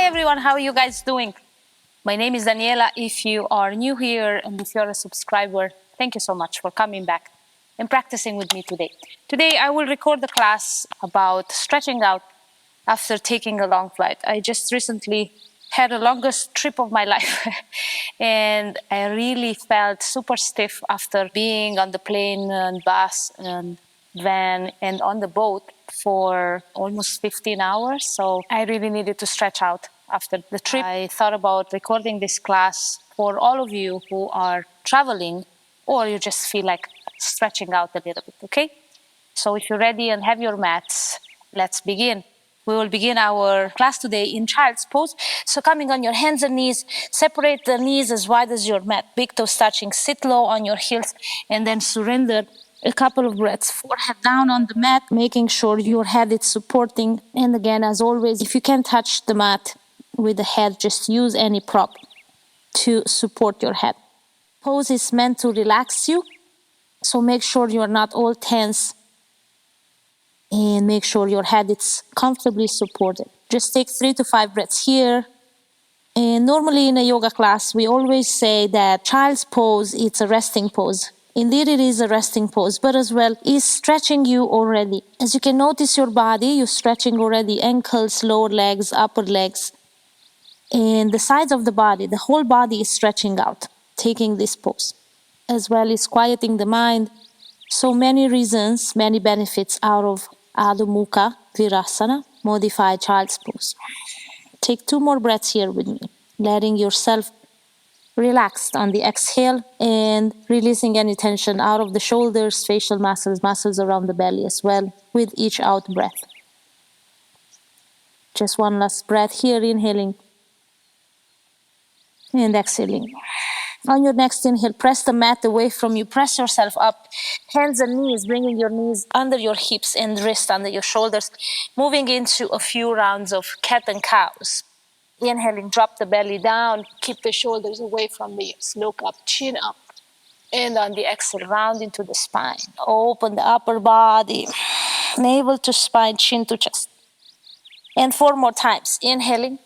everyone, how are you guys doing? My name is Daniela. If you are new here and if you're a subscriber, thank you so much for coming back and practicing with me today. Today I will record the class about stretching out after taking a long flight. I just recently had the longest trip of my life and I really felt super stiff after being on the plane and bus and van and on the boat for almost 15 hours. So I really needed to stretch out after the trip. I thought about recording this class for all of you who are traveling or you just feel like stretching out a little bit, okay? So if you're ready and have your mats, let's begin. We will begin our class today in child's pose. So coming on your hands and knees, separate the knees as wide as your mat, big toes touching, sit low on your heels, and then surrender a couple of breaths. Forehead down on the mat, making sure your head is supporting. And again, as always, if you can't touch the mat with the head, just use any prop to support your head. Pose is meant to relax you, so make sure you're not all tense and make sure your head is comfortably supported. Just take 3 to 5 breaths here. And normally in a yoga class, we always say that child's pose, it's a resting pose. Indeed, it is a resting pose, but as well is stretching you already. As you can notice your body, you're stretching already ankles, lower legs, upper legs, and the sides of the body, the whole body is stretching out, taking this pose. As well as quieting the mind. So many reasons, many benefits out of Adho Muka, Virasana, modified child's pose. Take 2 more breaths here with me, letting yourself relaxed on the exhale and releasing any tension out of the shoulders, facial muscles, muscles around the belly as well with each out breath. Just one last breath here, inhaling and exhaling. On your next inhale, press the mat away from you. Press yourself up, hands and knees, bringing your knees under your hips and wrist under your shoulders. Moving into a few rounds of cat and cows. Inhaling, drop the belly down. Keep the shoulders away from the ears. Look up, chin up. And on the exhale, round into the spine. Open the upper body. Navel to spine, chin to chest. And 4 more times. Inhaling.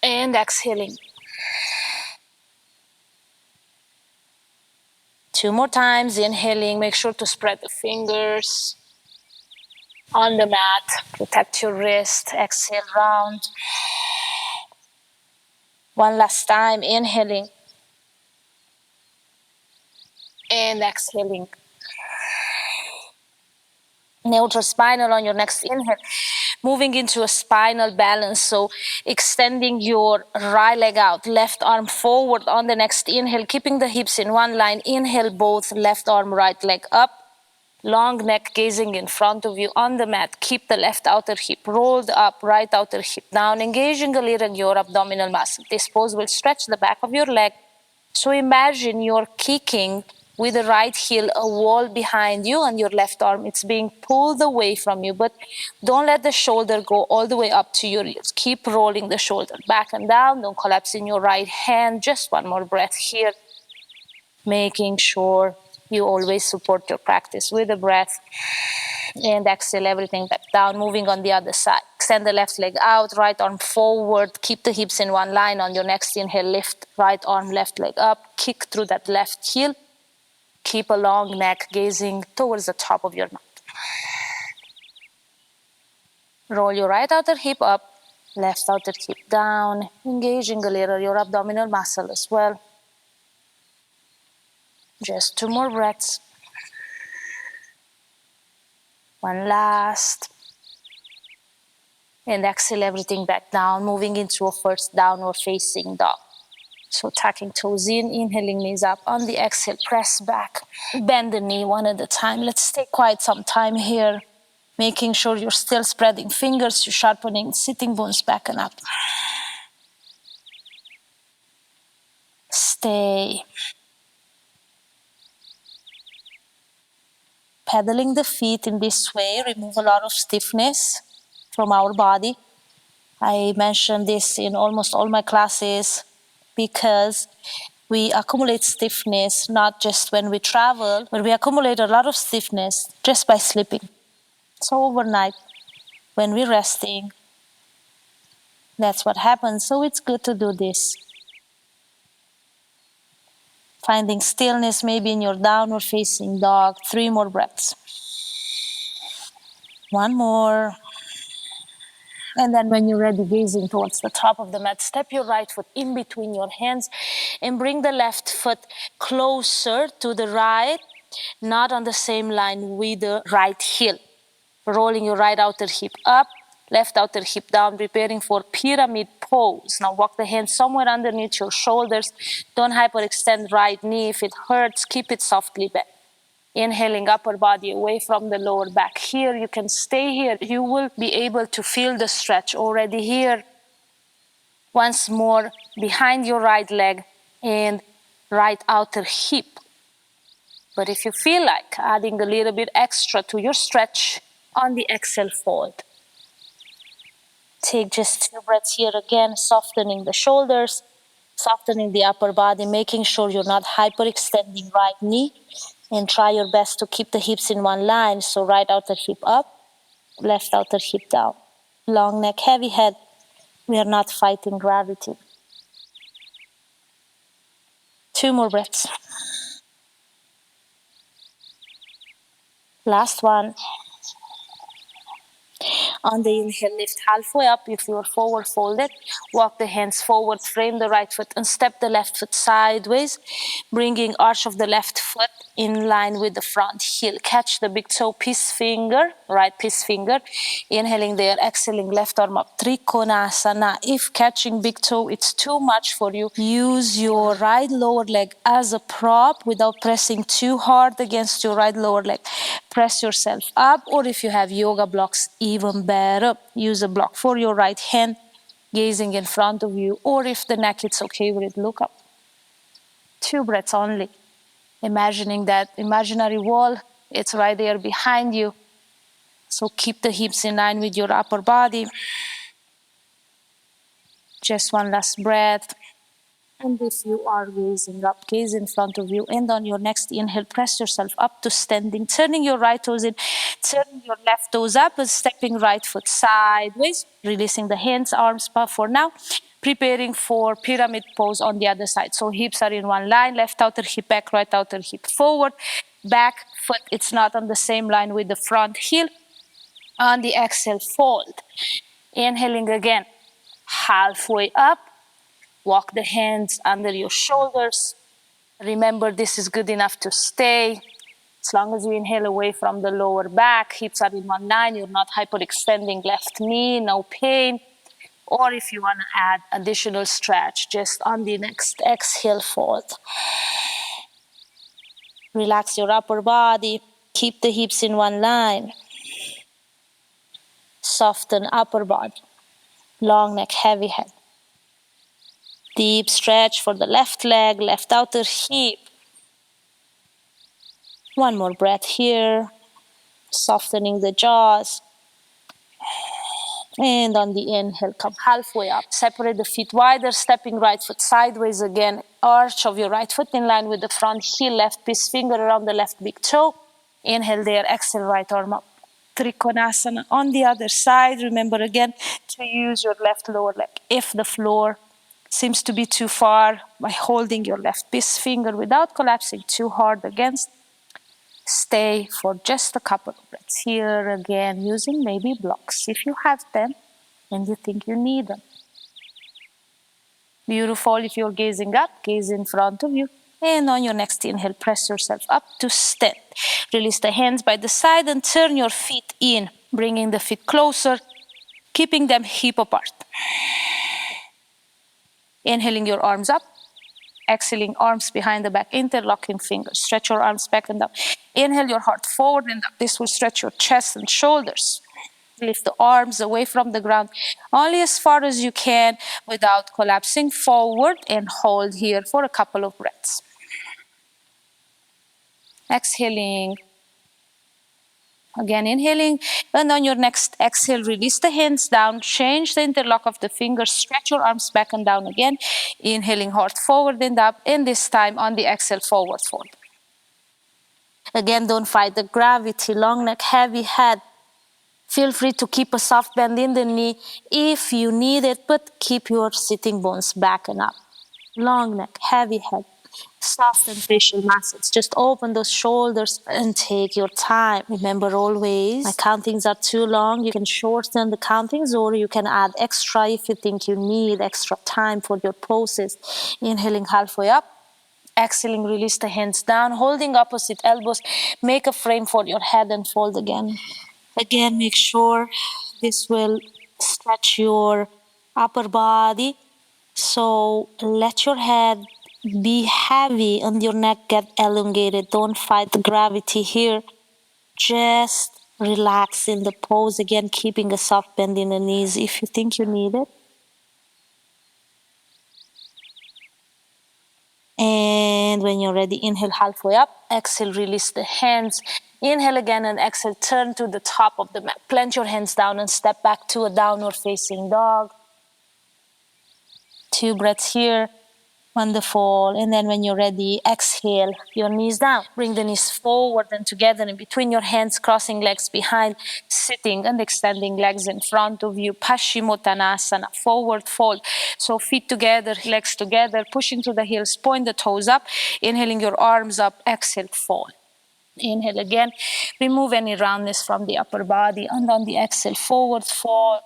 And exhaling. 2 more times, inhaling, make sure to spread the fingers on the mat, protect your wrist, exhale round. One last time, inhaling and exhaling. Neutral spinal on your next inhale. Moving into a spinal balance, so extending your right leg out, left arm forward on the next inhale, keeping the hips in one line. Inhale both, left arm, right leg up. Long neck gazing in front of you on the mat. Keep the left outer hip rolled up, right outer hip down, engaging a little your abdominal muscle. This pose will stretch the back of your leg. So imagine you're kicking with the right heel a wall behind you and your left arm, it's being pulled away from you, but don't let the shoulder go all the way up to your ears. Keep rolling the shoulder back and down. Don't collapse in your right hand. Just one more breath here, making sure you always support your practice with the breath. And exhale everything back down, moving on the other side. Extend the left leg out, right arm forward, keep the hips in one line. On your next inhale, lift right arm, left leg up, kick through that left heel. Keep a long neck gazing towards the top of your mat. Roll your right outer hip up, left outer hip down, engaging a little your abdominal muscle as well. Just 2 more breaths. One last. And exhale everything back down, moving into a first downward facing dog. So tucking toes in, inhaling knees up. On the exhale, press back. Bend the knee one at a time. Let's take quite some time here, making sure you're still spreading fingers, you're sharpening sitting bones back and up. Stay. Pedaling the feet in this way, remove a lot of stiffness from our body. I mention this in almost all my classes because we accumulate stiffness not just when we travel, but we accumulate a lot of stiffness just by sleeping. So overnight, when we're resting, That's what happens. So it's good to do this. Finding stillness maybe in your downward facing dog. 3 more breaths. 1 more. And then when you're ready, gazing towards the top of the mat, step your right foot in between your hands and bring the left foot closer to the right, not on the same line with the right heel. Rolling your right outer hip up, left outer hip down, preparing for pyramid pose. Now walk the hands somewhere underneath your shoulders. Don't hyperextend right knee. If it hurts, keep it softly back. Inhaling upper body away from the lower back. Here, you can stay here. You will be able to feel the stretch already here. Once more, behind your right leg and right outer hip. But if you feel like adding a little bit extra to your stretch, on the exhale, fold. Take just 2 breaths here again, softening the shoulders, softening the upper body, making sure you're not hyperextending right knee, and try your best to keep the hips in one line. So right outer hip up, left outer hip down. Long neck, heavy head. We are not fighting gravity. 2 more breaths. Last one. On the inhale, lift halfway up if you're forward folded. Walk the hands forward, frame the right foot, and step the left foot sideways, bringing arch of the left foot in line with the front heel. Catch the big toe, peace finger, right peace finger. Inhaling there, exhaling, left arm up. Trikonasana. If catching big toe, it's too much for you, use your right lower leg as a prop without pressing too hard against your right lower leg. Press yourself up, or if you have yoga blocks, even better. Use a block for your right hand, gazing in front of you, or if the neck it's okay with it, look up. 2 breaths only. Imagining that imaginary wall, it's right there behind you. So keep the hips in line with your upper body. Just 1 last breath. And if you are gazing up, gaze in front of you, and on your next inhale, press yourself up to standing, turning your right toes in, turning your left toes up, and stepping right foot sideways, releasing the hands, arms for now, preparing for pyramid pose on the other side. So hips are in one line, left outer hip back, right outer hip forward, back foot, it's not on the same line with the front heel. On the exhale, fold. Inhaling again, halfway up. Walk the hands under your shoulders. Remember, this is good enough to stay. As long as you inhale away from the lower back, hips are in one line, you're not hyperextending left knee, no pain. Or if you want to add additional stretch, just on the next exhale, fold. Relax your upper body. Keep the hips in one line. Soften upper body. Long neck, heavy head. Deep stretch for the left leg, left outer hip. 1 more breath here, softening the jaws. And on the inhale, come halfway up. Separate the feet wider, stepping right foot sideways again. Arch of your right foot in line with the front heel, left peace finger around the left big toe. Inhale there, exhale, right arm up. Trikonasana. On the other side, remember again to use your left lower leg. If the floor seems to be too far, by holding your left peace finger without collapsing too hard against, stay for just a couple of breaths here again, using maybe blocks if you have them and you think you need them. Beautiful. If you're gazing up, gaze in front of you. And on your next inhale, press yourself up to stand. Release the hands by the side and turn your feet in, bringing the feet closer, keeping them hip apart. Inhaling your arms up. Exhaling, arms behind the back, interlocking fingers. Stretch your arms back and down. Inhale your heart forward and up. This will stretch your chest and shoulders. Lift the arms away from the ground, only as far as you can without collapsing forward, and hold here for a couple of breaths. Exhaling. Again, inhaling, and on your next exhale, release the hands down, change the interlock of the fingers, stretch your arms back and down again, inhaling heart forward and up, and this time on the exhale, forward fold. Again, don't fight the gravity, long neck, heavy head. Feel free to keep a soft bend in the knee if you need it, but keep your sitting bones back and up. Long neck, heavy head, soften facial muscles. Just open those shoulders and take your time. Remember always, my countings are too long. You can shorten the countings or you can add extra if you think you need extra time for your poses. Inhaling halfway up. Exhaling, release the hands down, holding opposite elbows. Make a frame for your head and fold again. Again, make sure this will stretch your upper body. So let your head be heavy and your neck get elongated. Don't fight the gravity here. Just relax in the pose. Again, keeping a soft bend in the knees if you think you need it. And when you're ready, inhale halfway up. Exhale, release the hands. Inhale again and exhale, turn to the top of the mat. Plant your hands down and step back to a downward facing dog. 2 breaths here. Wonderful. And then when you're ready, exhale, your knees down. Bring the knees forward and together in between your hands, crossing legs behind, sitting and extending legs in front of you. Paschimottanasana, forward fold. So feet together, legs together, pushing through the heels, point the toes up. Inhaling your arms up, exhale, fold. Inhale again. Remove any roundness from the upper body. And on the exhale, forward fold.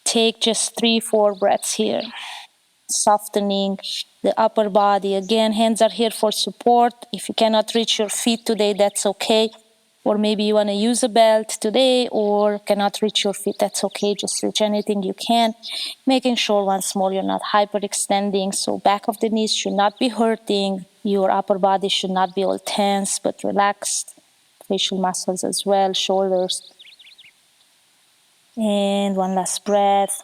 Take just 3-4 breaths here. Softening the upper body. Again, hands are here for support. If you cannot reach your feet today, that's okay. Or maybe you want to use a belt today or cannot reach your feet, that's okay. Just reach anything you can. Making sure once more you're not hyperextending. So back of the knees should not be hurting. Your upper body should not be all tense but relaxed. Facial muscles as well, shoulders. And one last breath.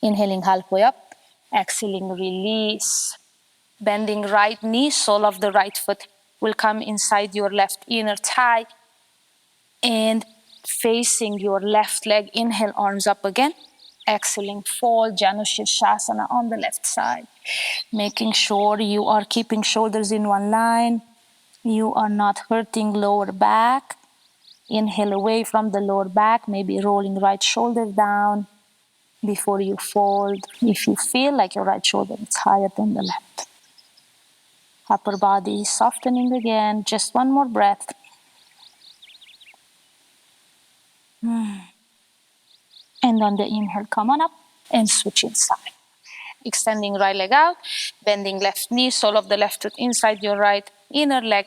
Inhaling halfway up, exhaling, release. Bending right knee, sole of the right foot will come inside your left inner thigh. And facing your left leg, inhale, arms up again. Exhaling, fold, Janu sirsasana on the left side. Making sure you are keeping shoulders in one line. You are not hurting lower back. Inhale away from the lower back, maybe rolling right shoulder down. Before you fold, if you feel like your right shoulder is higher than the left. Upper body softening again. Just one more breath. And on the inhale, come on up and switch inside. Extending right leg out, bending left knee, sole of the left foot inside your right inner leg.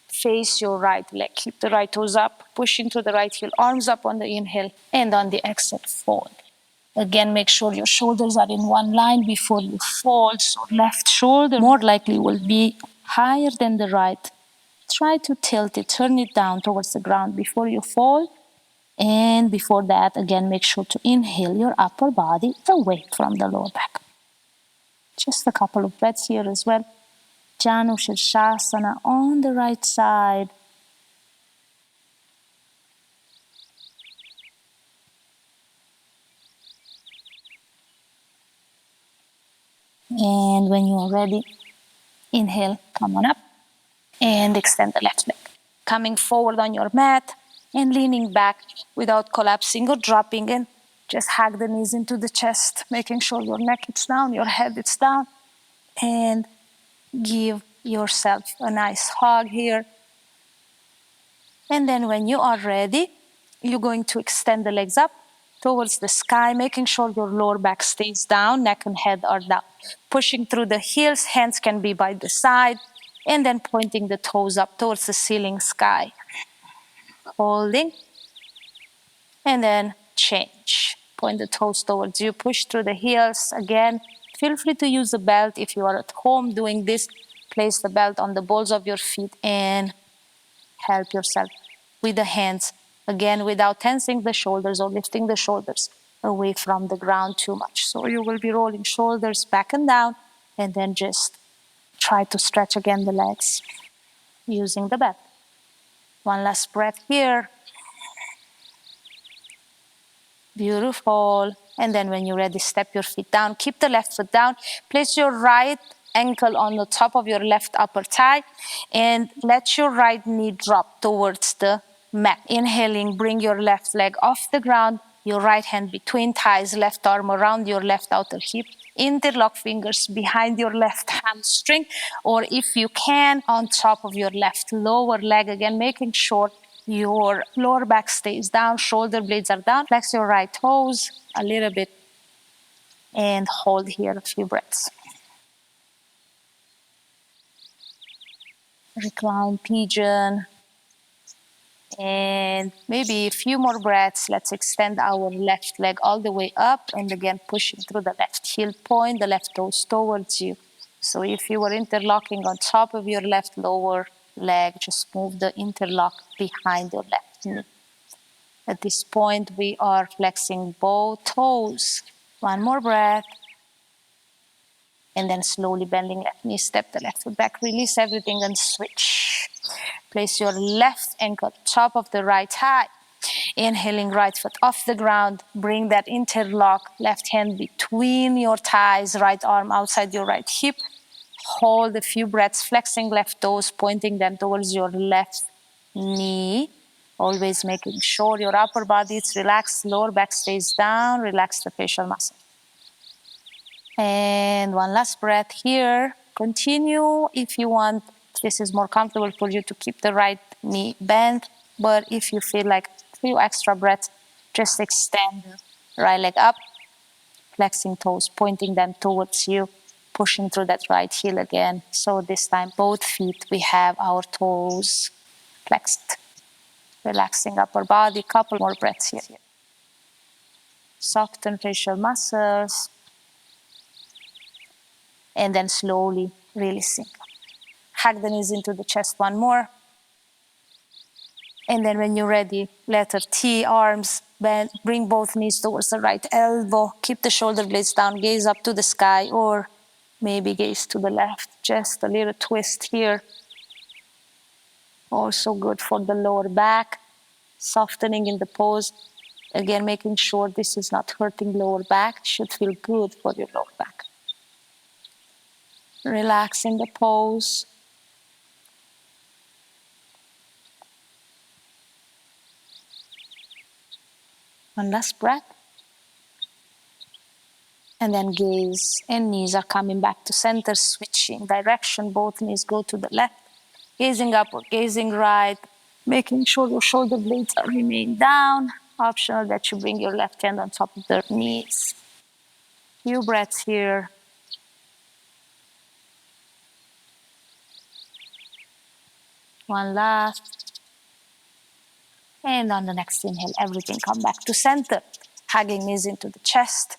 Face your right leg. Keep the right toes up, pushing to the right heel, arms up on the inhale, and on the exhale, fold. Again, make sure your shoulders are in one line before you fold. So left shoulder more likely will be higher than the right. Try to tilt it, turn it down towards the ground before you fold. And before that, again, make sure to inhale your upper body away from the lower back. Just a couple of breaths here as well. Janu sirsasana on the right side. And when you are ready, inhale, come on up and extend the left leg. Coming forward on your mat and leaning back without collapsing or dropping in. Just hug the knees into the chest, making sure your neck is down, your head is down. And give yourself a nice hug here. And then when you are ready, you're going to extend the legs up towards the sky, making sure your lower back stays down, neck and head are down. Pushing through the heels, hands can be by the side, and then pointing the toes up towards the ceiling sky. Holding, and then change. Point the toes towards you, push through the heels. Again, feel free to use a belt if you are at home doing this. Place the belt on the balls of your feet and help yourself with the hands. Again, without tensing the shoulders or lifting the shoulders away from the ground too much. So you will be rolling shoulders back and down, and then just try to stretch again the legs using the belt. One last breath here. Beautiful. And then when you're ready, step your feet down. Keep the left foot down. Place your right ankle on the top of your left upper thigh, and let your right knee drop towards the mat. Inhaling, bring your left leg off the ground, your right hand between thighs, left arm around your left outer hip. Interlock fingers behind your left hamstring, or if you can, on top of your left lower leg, again making sure your lower back stays down, shoulder blades are down. Flex your right toes a little bit and hold here a few breaths. Reclined pigeon. And maybe a few more breaths. Let's extend our left leg all the way up, and again pushing through the left heel, point the left toes towards you. So if you were interlocking on top of your left lower leg, just move the interlock behind your left knee. At this point, we are flexing both toes. One more breath. And then slowly bending left knee, step the left foot back, release everything and switch. Place your left ankle top of the right thigh. Inhaling, right foot off the ground. Bring that interlock, left hand between your thighs, right arm outside your right hip. Hold a few breaths, flexing left toes, pointing them towards your left knee. Always making sure your upper body is relaxed, lower back stays down, relax the facial muscle. And one last breath here. Continue if you want. This is more comfortable for you to keep the right knee bent. But if you feel like a few extra breaths, just extend the right leg up, flexing toes, pointing them towards you, pushing through that right heel again. So this time, both feet, we have our toes flexed. Relaxing upper body, couple more breaths here. Soften facial muscles. And then slowly releasing. Hug the knees into the chest one more. And then when you're ready, letter T, arms bend, bring both knees towards the right elbow. Keep the shoulder blades down, gaze up to the sky, or maybe gaze to the left. Just a little twist here. Also good for the lower back. Softening in the pose. Again, making sure this is not hurting lower back. It should feel good for your lower back. Relaxing the pose. One last breath. And then gaze and knees are coming back to center, switching direction. Both knees go to the left. Gazing up or gazing right. Making sure your shoulder blades remain down. Optional that you bring your left hand on top of the knees. Few breaths here. One last. And on the next inhale, everything come back to center. Hugging knees into the chest.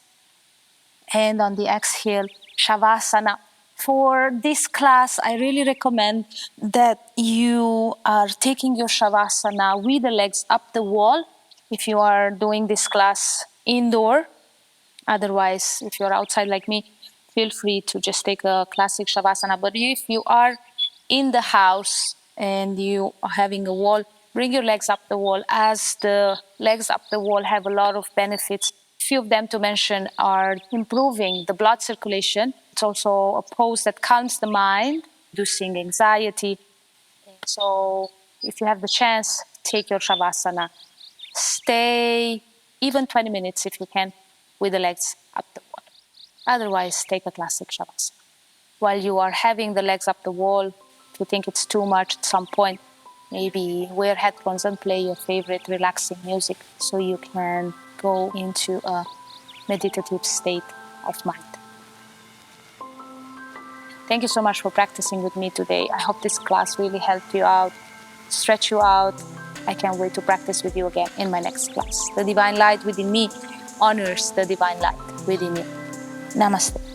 And on the exhale, Shavasana. For this class, I really recommend that you are taking your Shavasana with the legs up the wall. If you are doing this class indoor, otherwise, if you're outside like me, feel free to just take a classic Shavasana. But if you are in the house and you are having a wall, bring your legs up the wall, as the legs up the wall have a lot of benefits. A few of them to mention are improving the blood circulation. It's also a pose that calms the mind, reducing anxiety. So if you have the chance, take your Shavasana. Stay even 20 minutes if you can with the legs up the wall. Otherwise, take a classic Shavasana. While you are having the legs up the wall, if you think it's too much at some point, maybe wear headphones and play your favorite relaxing music so you can go into a meditative state of mind. Thank you so much for practicing with me today. I hope this class really helped you out, stretch you out. I can't wait to practice with you again in my next class. The divine light within me honors the divine light within you. Namaste.